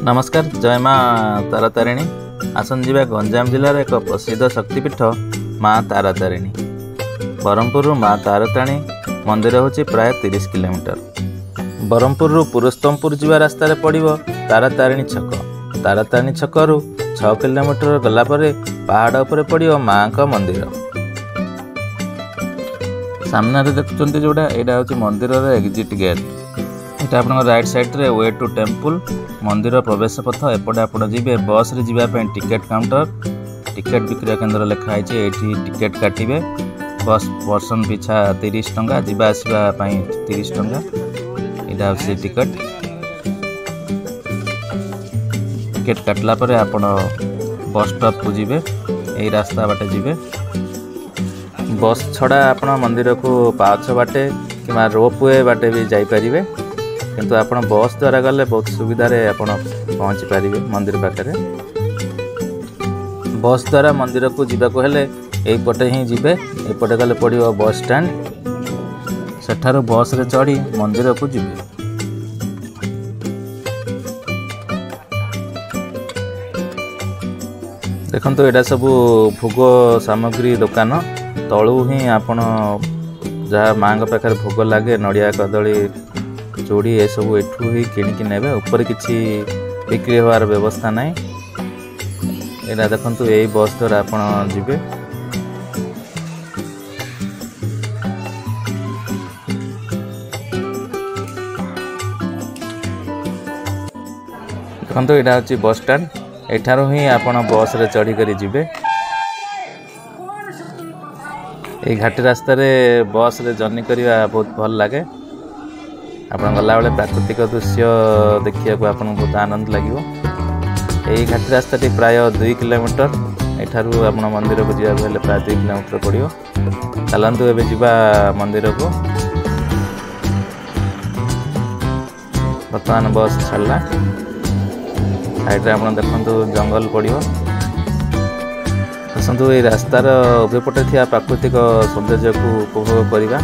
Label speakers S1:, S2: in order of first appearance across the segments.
S1: नमस्कार। जय माँ तारा तारिणी। आसन जीवा गंजाम जिलार एक प्रसिद्ध शक्तिपीठ माँ तारा तारिणी। ब्रह्मपुर माँ तारा तारिणी मंदिर हूँ प्राय 30 किलोमीटर। ब्रह्मपुर पुरुषोत्तमपुर जीवा रास्तार पड़ो तारा तारिणी छक। तारा तारिणी छकु 6 किलोमीटर गलापर पहाड़ उपर पड़ो माँ का मंदिर। सामने देखुं जोड़ा यहाँ हूँ मंदिर एग्जिट गेट। এটা আপনার রাইট সাইড্রে ওয়ে টু টেম্পল मंदिर प्रवेश पथ। एपटे आप जी बस रे जावाई टिकेट काउंटर टिकेट विक्रय केन्द्र लिखाई ये टिकेट काटे। बस पर्सन पिछा 30 टंका जीवा आसवा 30 टंका। यहाँ हूँ टिकेट टिकेट काटला आप बस स्टॉप को जी यही रास्ता बाटे जी। बस छड़ा आप मंदिर को पाँच बाटे कि रोप वे बाटे भी जापरें किंतु आप बस द्वारा गले बहुत सुविधार आप पहुँची पारे मंदिर पाखे। बस द्वारा मंदिर को जीवाक हेले यहीपटे ही जीवे। एपटे गले पड़ो बस स्टैंड सेठारु बस रे चढ़ी मंदिर को जीवे। देखो यहाँ सब भोग सामग्री दुकान तलू ही आपण जहाँ माँ पाखे भोग लगे नड़िया कदली चूड़ी ये सब एठू ही किणिकी ने ऊपर किसी बिक्री होवार व्यवस्था ना। यहाँ देखो यही बस द्वारा आप जी। देखो यहाँ हूँ बस स्टैंड एठारू ही आप बस रे चढ़ी कर जी। ये घाटी रास्तार बस रे जर्नी करवा बहुत भल लगे। आप गला बेले प्राकृतिक दृश्य देखा आप बहुत आनंद लगे। यही घाटी रास्ता प्राय 2 किलोमीटर एठारू आप मंदिर को जावाक प्राय 2 किलोमीटर पड़ो। चलतु एवं जीवा मंदिर को। बर्तमान बस छाड़ा साइड्रे आप देखु जंगल पड़ो। आसतु ये रास्तार उभयपटे थी प्राकृतिक सौंदर्य को उपभोग करवा।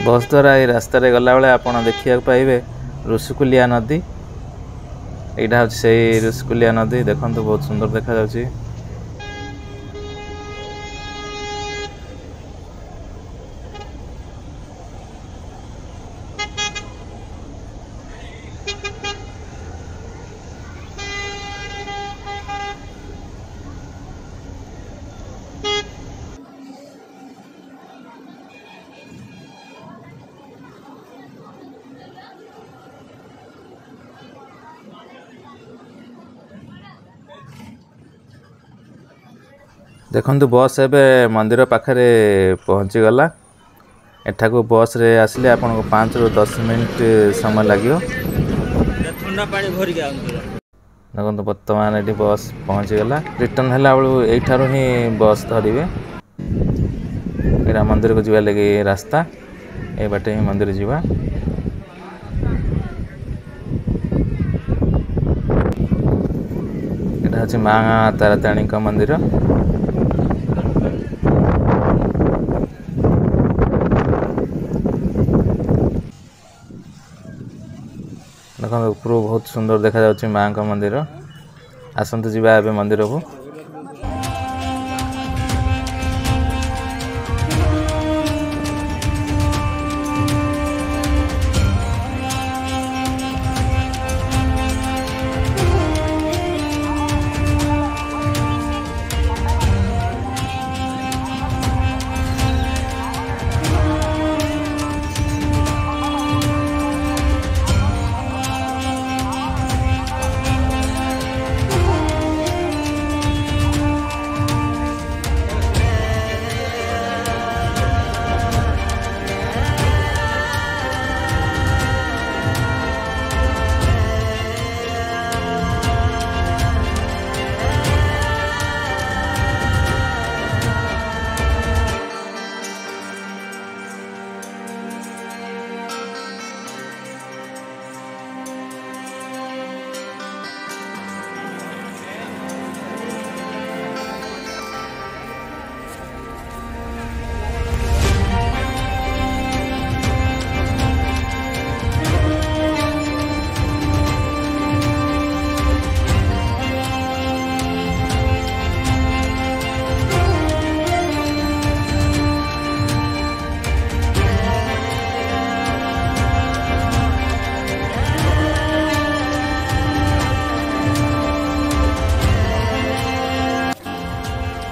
S1: बस द्वारा ये रास्तार गला बेले आप देखा पाइबे ऋषिकुलिया नदी। यहाँ हूँ से ऋषिकुलिया नदी देखो बहुत सुंदर देखा जाउछि। देखंतु बस एबे मंदिर पाखरे पहुँची गला। एठा को बस रे आसले आपन को 5 ରୁ 10 मिनिट समय लागियो।
S2: ठंडा पानी भर गया
S1: देखंतु वर्तमान एठी बस पहुँची गला। रिटर्न हला बळु एठारो ही बस धरिबे। एरा मंदिर को जिवा लगे रास्ता ए बाटे ही मंदिर जिवा। एटा अछि मां तारातारिणी का मंदिर। देखो ऊपर बहुत सुंदर देखा जाउछि मां का मंदिर। आसंतु जिबा एबे मंदिर को।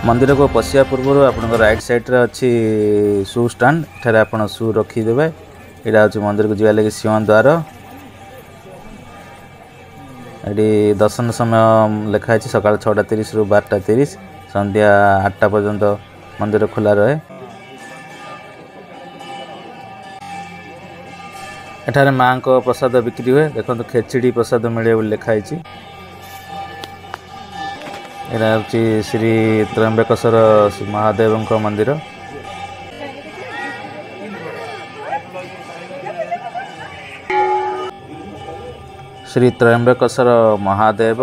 S1: मंदिर को पशिया पूर्व आपण राइट साइड रे अच्छी शू स्टैंड। एठारे आपण शू रखीदेवे। यहाँ हूँ मंदिर को जीवा लगे सिंहद्वार। ये दर्शन समय लिखाई सकाल 6:30 ରୁ 12:30 संध्या 8टा पर्यंत मंदिर खुला रहे। एठारे मां को प्रसाद बिक्री हुए। देखो खेचड़ी प्रसाद मिले लिखाई। यहाँ हूँ श्री त्रयंबकेश्वर महादेव का मंदिर। श्री त्रयंबकेश्वर महादेव।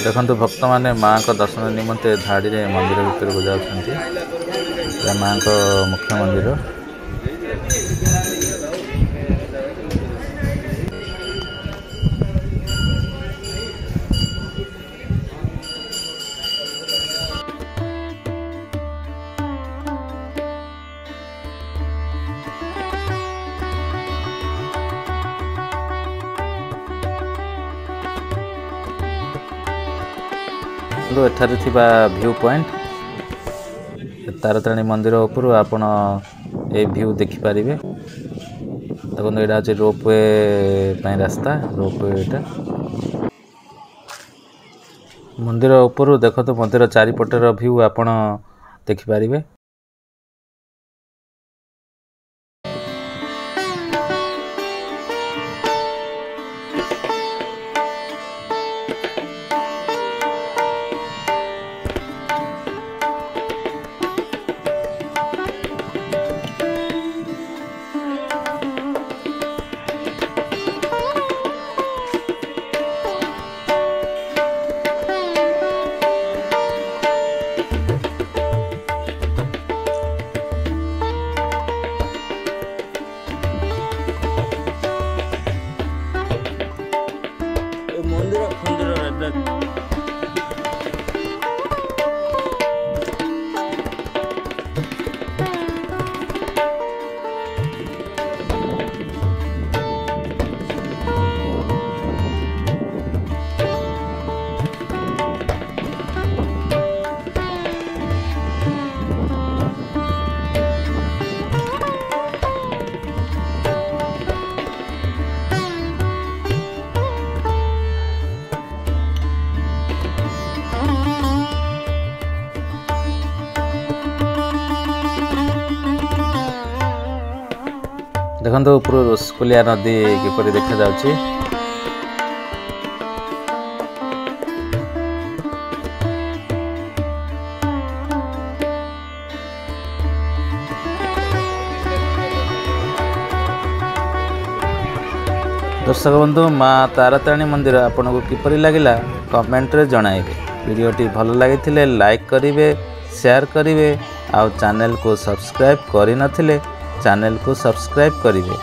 S1: देखो भक्त माने मां को दर्शन निमंते धाड़ी रे मंदिर भीतर को जाउछन्ती। मां को मुख्य मंदिर। एठारे थिबा व्यू पॉइंट तारातारिणी मंदिर ऊपर आपण ए व्यू देखि पारिबे। देखो एटा अछि रोपवे पई रास्ता। रोपवे एटा मंदिर ऊपर देखो तो मंदिर चारिपटर व्यू आपण देखि पारिबे। देखो ऊपर रुषकुलिया नदी किपरि देखा जाउछि। दर्शक बंधु माँ तारातारिणी मंदिर आपन को किपरि लागिला कमेंट रे जणाइबे। वीडियोटी भल लगी लाइक करिवे, शेयर करिवे, आउ चैनल को सब्सक्राइब करि नथिले चैनल को सब्सक्राइब करिवे।